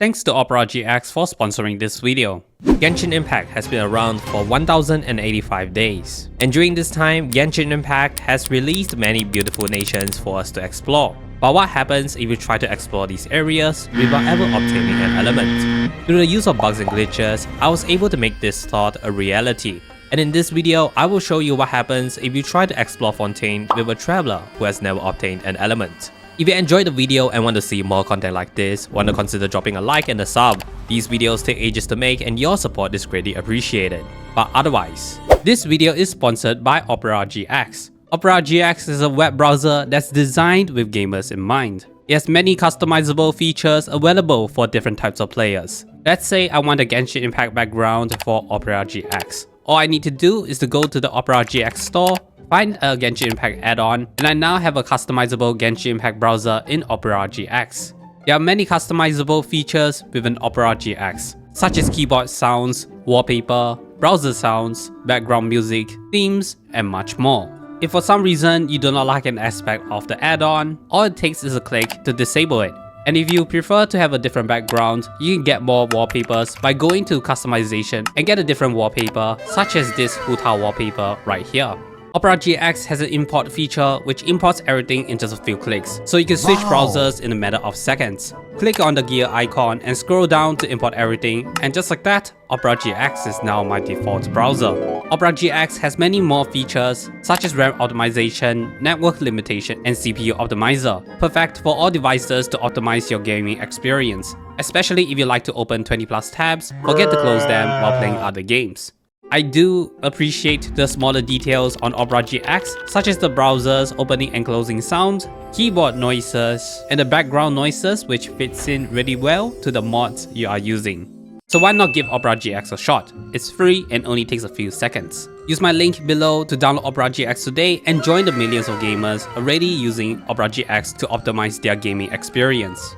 Thanks to Opera GX for sponsoring this video. Genshin Impact has been around for 1085 days. And during this time, Genshin Impact has released many beautiful nations for us to explore. But what happens if you try to explore these areas without ever obtaining an element? Through the use of bugs and glitches, I was able to make this thought a reality. And in this video, I will show you what happens if you try to explore Fontaine with a traveler who has never obtained an element. If you enjoyed the video and want to see more content like this, want to consider dropping a like and a sub. These videos take ages to make and your support is greatly appreciated. But otherwise, this video is sponsored by Opera GX. Opera GX is a web browser that's designed with gamers in mind. It has many customizable features available for different types of players. Let's say I want a Genshin Impact background for Opera GX. All I need to do is to go to the Opera GX store, find a Genshin Impact add-on, and I now have a customizable Genshin Impact browser in Opera GX. There are many customizable features within Opera GX, such as keyboard sounds, wallpaper, browser sounds, background music, themes, and much more. If for some reason you do not like an aspect of the add-on, all it takes is a click to disable it. And if you prefer to have a different background, you can get more wallpapers by going to customization and get a different wallpaper, such as this Huta wallpaper right here. Opera GX has an import feature which imports everything in just a few clicks, so you can switch browsers in a matter of seconds. Click on the gear icon and scroll down to import everything, and just like that, Opera GX is now my default browser. Opera GX has many more features such as RAM optimization, network limitation, and CPU optimizer, perfect for all devices to optimize your gaming experience. Especially if you like to open 20+ tabs, forget to close them while playing other games. I do appreciate the smaller details on Opera GX, such as the browser's opening and closing sound, keyboard noises, and the background noises, which fits in really well to the mods you are using. So why not give Opera GX a shot? It's free and only takes a few seconds. Use my link below to download Opera GX today and join the millions of gamers already using Opera GX to optimize their gaming experience.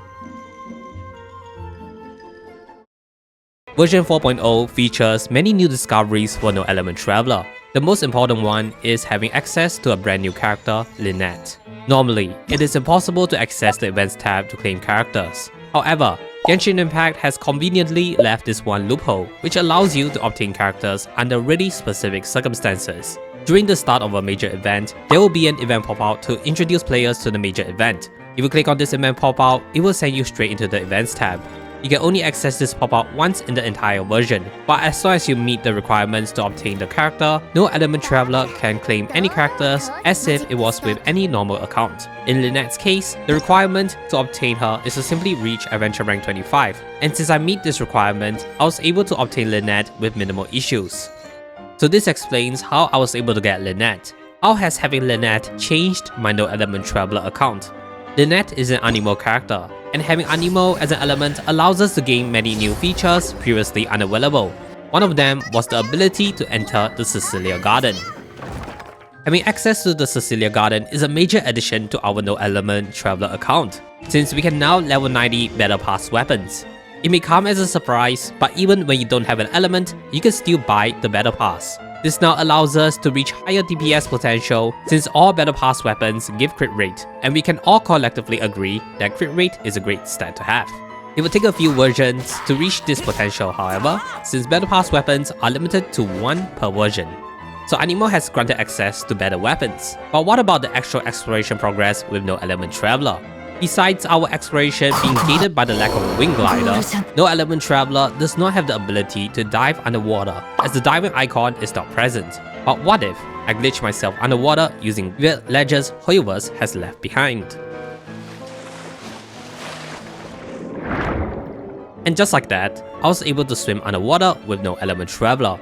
Version 4.0 features many new discoveries for No Element Traveler. The most important one is having access to a brand new character, Lynette. Normally, it is impossible to access the Events tab to claim characters. However, Genshin Impact has conveniently left this one loophole, which allows you to obtain characters under really specific circumstances. During the start of a major event, there will be an event pop-out to introduce players to the major event. If you click on this event pop-out, it will send you straight into the Events tab. You can only access this pop-out once in the entire version, but as long as you meet the requirements to obtain the character, No Element Traveler can claim any characters as if it was with any normal account. In Lynette's case, the requirement to obtain her is to simply reach Adventure Rank 25, and since I meet this requirement, I was able to obtain Lynette with minimal issues. So this explains how I was able to get Lynette. How has having Lynette changed my No Element Traveler account? Lynette is an Anemo character, and having Anemo as an element allows us to gain many new features previously unavailable. One of them was the ability to enter the Cecilia Garden. Having access to the Cecilia Garden is a major addition to our No Element Traveler account, since we can now level 90 Battle Pass weapons. It may come as a surprise, but even when you don't have an element, you can still buy the Battle Pass. This now allows us to reach higher DPS potential since all Battle Pass weapons give crit rate, and we can all collectively agree that crit rate is a great stat to have. It will take a few versions to reach this potential however, since Battle Pass weapons are limited to 1 per version. So Anemo has granted access to better weapons. But what about the actual exploration progress with No Element Traveler? Besides our exploration being gated by the lack of a wing glider, No Element Traveler does not have the ability to dive underwater, as the diving icon is not present. But what if I glitch myself underwater using weird ledges Hoyoverse has left behind? And just like that, I was able to swim underwater with No Element Traveler.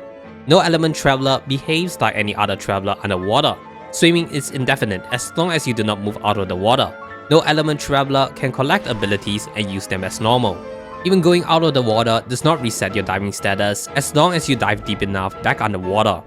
No Element Traveler behaves like any other traveler underwater. Swimming is indefinite as long as you do not move out of the water. No Element Traveler can collect abilities and use them as normal. Even going out of the water does not reset your diving status as long as you dive deep enough back underwater.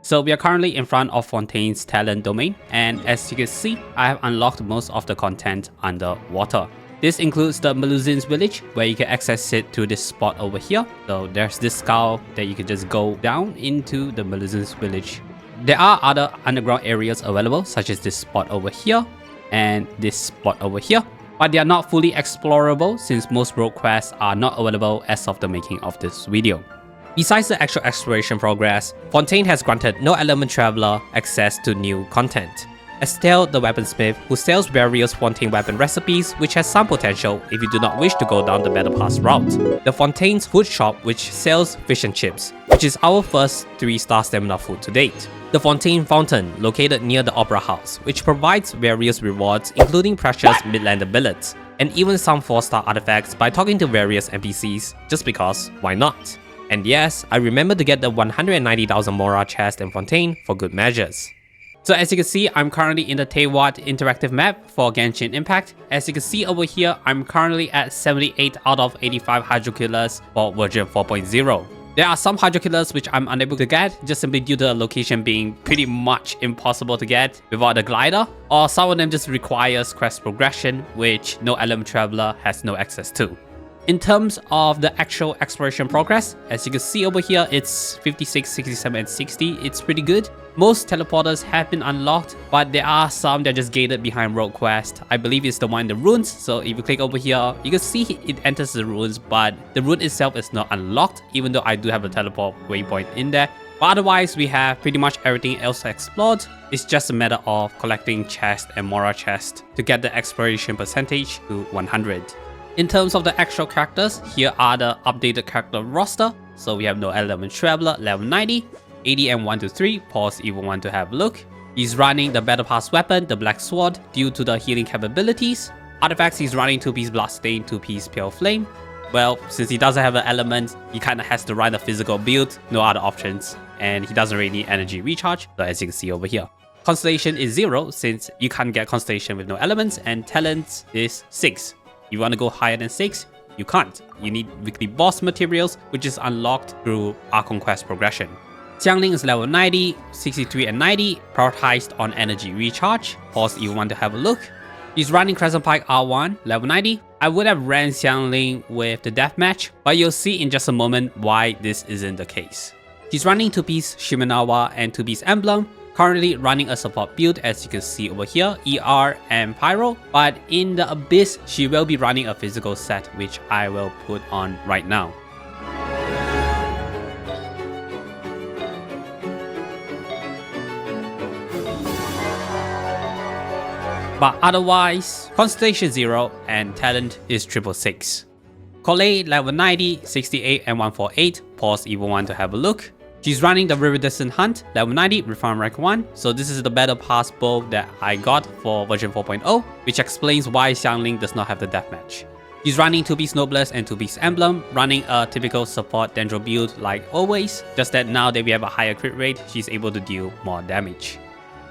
So we are currently in front of Fontaine's talent domain, and as you can see, I have unlocked most of the content underwater. This includes the Meluzin's village, where you can access it to this spot over here. So there's this skull that you can just go down into the Meluzin's village. There are other underground areas available, such as this spot over here, and this spot over here. but they are not fully explorable since most road quests are not available as of the making of this video. Besides the actual exploration progress, Fontaine has granted no element traveler access to new content. Estelle, the weaponsmith, who sells various Fontaine weapon recipes which has some potential if you do not wish to go down the Battle Pass route. The Fontaine's food shop which sells fish and chips, which is our first 3-star stamina food to date. The Fontaine Fountain, located near the Opera House, which provides various rewards including precious Midlander billets, and even some 4-star artifacts by talking to various NPCs, just because, why not? And yes, I remember to get the 190,000 Mora chest in Fontaine for good measures. So as you can see, I'm currently in the Tewat interactive map for Genshin Impact. As you can see over here, I'm currently at 78 out of 85 Hydro Killers for version 4.0. There are some Hydro Killers which I'm unable to get just simply due to the location being pretty much impossible to get without the glider, or some of them just requires quest progression which no element traveler has no access to. In terms of the actual exploration progress, as you can see over here, it's 56, 67, and 60. It's pretty good. Most teleporters have been unlocked, but there are some that are just gated behind road quest. I believe it's the one in the ruins, so if you click over here, you can see it enters the ruins, but the rune itself is not unlocked, even though I do have a teleport waypoint in there. But otherwise, we have pretty much everything else explored. It's just a matter of collecting chest and Mora chest to get the exploration percentage to 100. In terms of the actual characters, here are the updated character roster. So we have No Element Traveler, level 90, ADM 1 to 3, pause if you want to have a look. He's running the Battle Pass weapon, the Black Sword, due to the healing capabilities. Artifacts, he's running 2-piece Bloodstain, 2-piece Pale Flame. Well, since he doesn't have an element, he kinda has to run a physical build, no other options. And he doesn't really need energy recharge, so as you can see over here. Constellation is 0, since you can't get Constellation with no elements, and Talents is 6. If you want to go higher than 6, you can't. You need weekly boss materials, which is unlocked through our conquest progression. Xiangling is level 90, 63 and 90, prioritized on energy recharge. Pause if you want to have a look. He's running Crescent Pike R1, level 90. I would have ran Xiangling with the deathmatch, but you'll see in just a moment why this isn't the case. He's running 2-piece Shimenawa and 2-piece Emblem, currently running a support build as you can see over here, ER and Pyro, but in the Abyss, she will be running a physical set which I will put on right now. But otherwise, Constellation 0 and Talent is 666. Collet level 90, 68 and 148, pause if you want to have a look. She's running the Viridescent Hunt, level 90, Reform Rank 1, so this is the Battle Pass bow that I got for version 4.0, which explains why Xiangling does not have the deathmatch. She's running 2-piece Noblies and 2-piece Emblem, running a typical support Dendro build like always, just that now that we have a higher crit rate, she's able to deal more damage.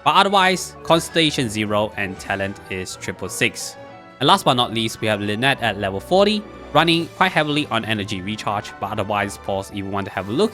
But otherwise, Constellation 0 and Talent is 666. And last but not least, we have Lynette at level 40, running quite heavily on energy recharge, but otherwise pause if you want to have a look.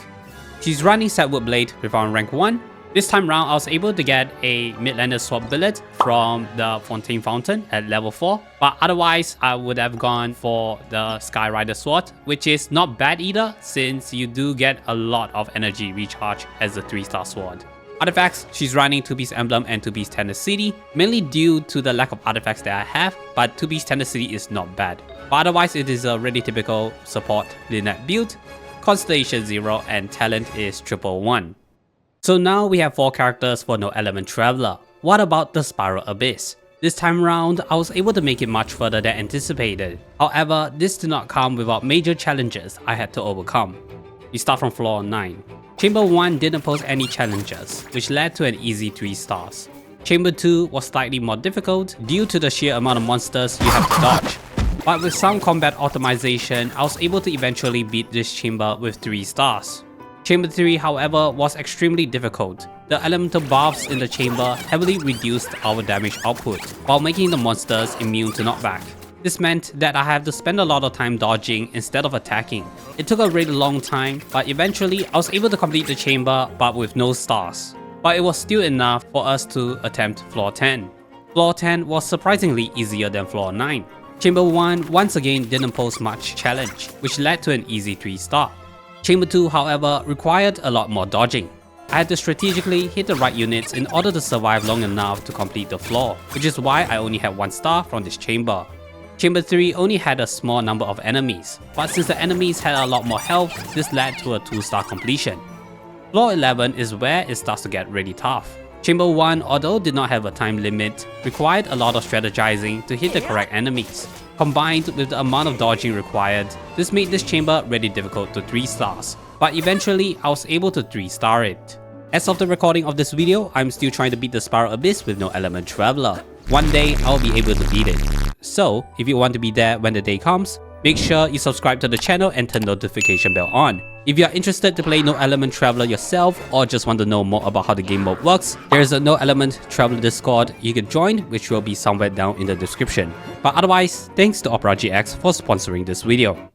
She's running Setwood Blade with on rank 1. This time round, I was able to get a Midlander sword billet from the Fontaine Fountain at level 4. But otherwise, I would have gone for the Skyrider sword, which is not bad either, since you do get a lot of energy recharge as a 3-star sword. Artifacts, she's running 2-piece Emblem and 2-piece Tenacity, mainly due to the lack of artifacts that I have, but 2-piece Tenacity is not bad. But otherwise, it is a really typical support Lynette build. Constellation 0 and Talent is 111. So now we have 4 characters for No Element Traveler. What about the Spiral Abyss? This time round, I was able to make it much further than anticipated. However, this did not come without major challenges I had to overcome. We start from floor 9. Chamber 1 didn't pose any challenges, which led to an easy 3 stars. Chamber 2 was slightly more difficult due to the sheer amount of monsters you have to dodge. But with some combat optimization, I was able to eventually beat this chamber with 3 stars. Chamber 3, however, was extremely difficult. The elemental buffs in the chamber heavily reduced our damage output, while making the monsters immune to knockback. This meant that I had to spend a lot of time dodging instead of attacking. It took a really long time, but eventually I was able to complete the chamber but with no stars. But it was still enough for us to attempt floor 10. Floor 10 was surprisingly easier than floor 9. Chamber 1 once again didn't pose much challenge, which led to an easy 3 star. Chamber 2, however, required a lot more dodging. I had to strategically hit the right units in order to survive long enough to complete the floor, which is why I only had 1 star from this chamber. Chamber 3 only had a small number of enemies, but since the enemies had a lot more health, this led to a 2-star completion. Floor 11 is where it starts to get really tough. Chamber 1, although did not have a time limit, required a lot of strategizing to hit the correct enemies. Combined with the amount of dodging required, this made this chamber really difficult to 3 stars, but eventually I was able to 3-star it. As of the recording of this video, I'm still trying to beat the Spiral Abyss with no Element Traveler. One day, I'll be able to beat it. So, if you want to be there when the day comes, make sure you subscribe to the channel and turn notification bell on. If you are interested to play No Element Traveler yourself or just want to know more about how the game mode works, there is a No Element Traveler Discord you can join, which will be somewhere down in the description. But otherwise, thanks to Opera GX for sponsoring this video.